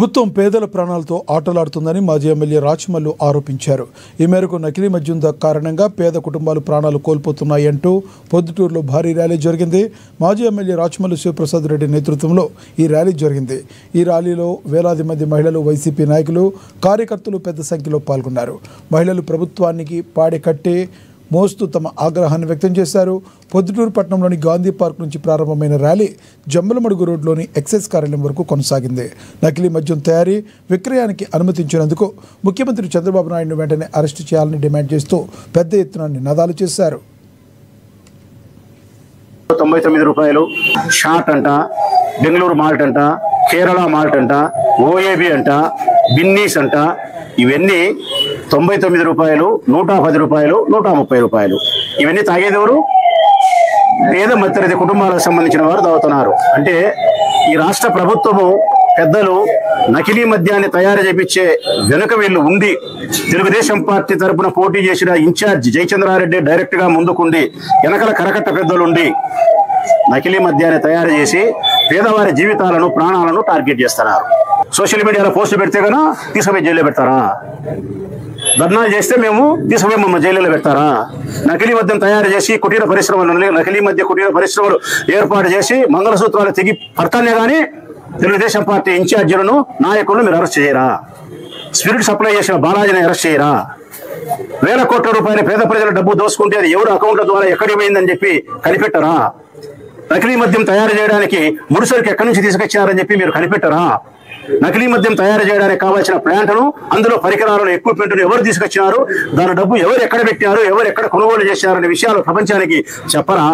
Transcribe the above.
ప్రభుత్వం పేదల ప్రాణాలతో ఆటలాడుతుందని మాజీ ఎమ్మెల్యే రాచమల్లు ఆరోపించారు. ఈ మేరకు నకిలీ మద్యం కారణంగా పేద కుటుంబాలు ప్రాణాలు కోల్పోతున్నాయంటూ పొద్దుటూరులో భారీ ర్యాలీ జరిగింది. మాజీ ఎమ్మెల్యే రాచమల్లు శివప్రసాద్ రెడ్డి నేతృత్వంలో ఈ ర్యాలీ జరిగింది. ఈ ర్యాలీలో వేలాది మంది మహిళలు, వైసీపీ నాయకులు, కార్యకర్తలు పెద్ద సంఖ్యలో పాల్గొన్నారు. మహిళలు ప్రభుత్వానికి పాడె కట్టి మోస్తూ తమ ఆగ్రహాన్ని వ్యక్తం చేశారు. పొద్దుటూరు పట్టణంలోని గాంధీ పార్క్ నుంచి ప్రారంభమైన ర్యాలీ జమ్మలమడుగు రోడ్లోని ఎక్సైజ్ కార్యాలయం వరకు కొనసాగింది. నకిలీ మద్యం తయారీ, విక్రయానికి అనుమతించినందుకు ముఖ్యమంత్రి చంద్రబాబు నాయుడును వెంటనే అరెస్టు చేయాలని డిమాండ్ చేస్తూ పెద్ద ఎత్తున నినాదాలు చేశారు. 99 రూపాయలు షాట్ అంట, బెంగళూరు మాల్ట్ అంట, కేరళ మాల్ట్ అంట, ఓఏబి అంట, బిన్నీస్ అంట, ఇవన్నీ 99 రూపాయలు, 110 రూపాయలు, 130 రూపాయలు. ఇవన్నీ తాగేది ఎవరు? పేద మధ్యతరగతి కుటుంబాలకు సంబంధించిన వారు తాగుతున్నారు. అంటే ఈ రాష్ట్ర ప్రభుత్వము పెద్దలు నకిలీ మద్యాన్ని తయారు చేపించే వెనుక వీళ్ళు ఉండి, తెలుగుదేశం పార్టీ తరఫున పోటీ చేసిన ఇన్ఛార్జ్ జయచంద్రారెడ్డి డైరెక్ట్ గా ముందుకుండి, వెనకల కరకట్ట పెద్దలుండి నకిలీ మద్యాన్ని తయారు చేసి పేదవారి జీవితాలను, ప్రాణాలను టార్గెట్ చేస్తున్నారు. సోషల్ మీడియాలో పోస్టులు పెడితే కన్నా తీసుకుపోయి జైల్లో పెడతారా? ధర్నాలు చేస్తే మేము తీసుకుపోయి మమ్మల్ని జైల్లో పెడతారా? నకిలీ మద్యం తయారు చేసి కుటీర పరిశ్రమలు, నకిలీ మద్య కుటీర పరిశ్రమలు ఏర్పాటు చేసి మంగళసూత్రాలు తెగి పడతానే కానీ తెలుగుదేశం పార్టీ ఇన్ఛార్జీలను, నాయకులను మీరు అరెస్ట్ చేయరా? స్పిరిట్ సప్లై చేసిన బాలాజీని అరెస్ట్ చేయరా? వేల కోట్ల రూపాయలు పేద ప్రజల డబ్బు దోసుకుంటే అది ఎవరు అకౌంట్ల ద్వారా ఎక్కడికి పోయిందని చెప్పి కనిపెట్టరా? నకిలీ మద్యం తయారు చేయడానికి ముడిసరికి ఎక్కడి నుంచి తీసుకొచ్చారని చెప్పి మీరు కనిపెట్టరా? నకిలీ మద్యం తయారు చేయడానికి కావాల్సిన ప్లాంట్ను, అందులో పరికరాలను, ఎక్విప్మెంట్ను ఎవరు తీసుకొచ్చినారు, దాని డబ్బు ఎవరు ఎక్కడ పెట్టారు, ఎవరు ఎక్కడ కొనుగోలు చేశారనే విషయాలు ప్రపంచానికి చెప్పరా?